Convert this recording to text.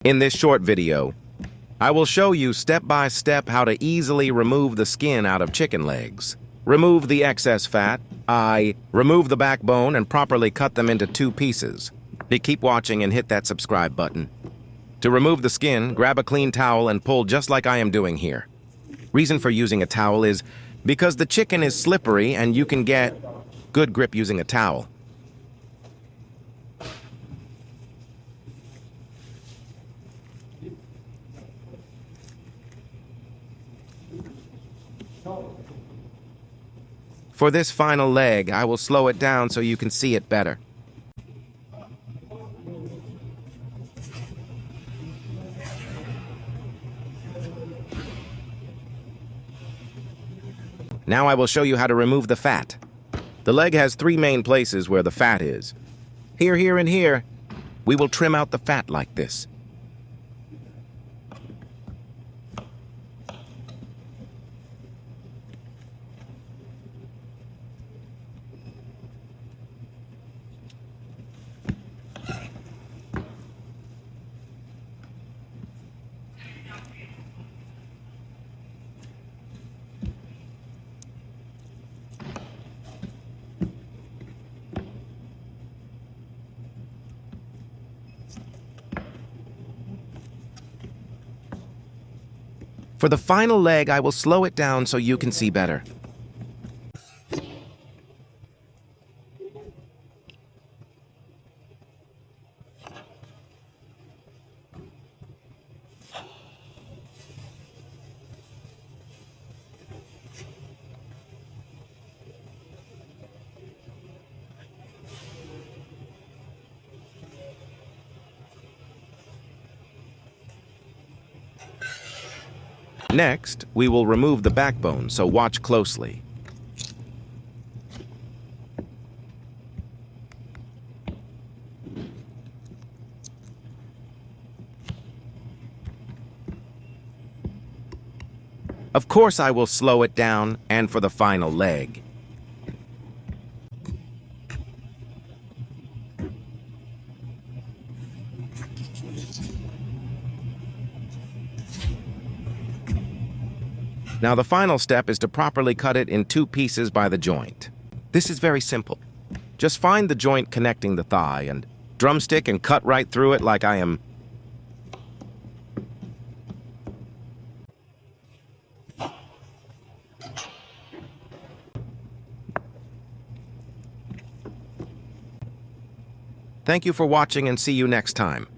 In this short video, I will show you step by step how to easily remove the skin out of chicken legs. Remove the excess fat. Remove the backbone and properly cut them into 2 pieces. Keep watching and hit that subscribe button. To remove the skin, grab a clean towel and pull just like I am doing here. Reason for using a towel is because the chicken is slippery and you can get good grip using a towel. For this final leg, I will slow it down so you can see it better. Now I will show you how to remove the fat. The leg has 3 main places where the fat is. Here, here, and here. We will trim out the fat like this. For the final leg, I will slow it down so you can see better. Next, we will remove the backbone, so watch closely. Of course, I will slow it down, and for the final leg. Now the final step is to properly cut it in 2 pieces by the joint. This is very simple. Just find the joint connecting the thigh and drumstick and cut right through it like I am. Thank you for watching and see you next time.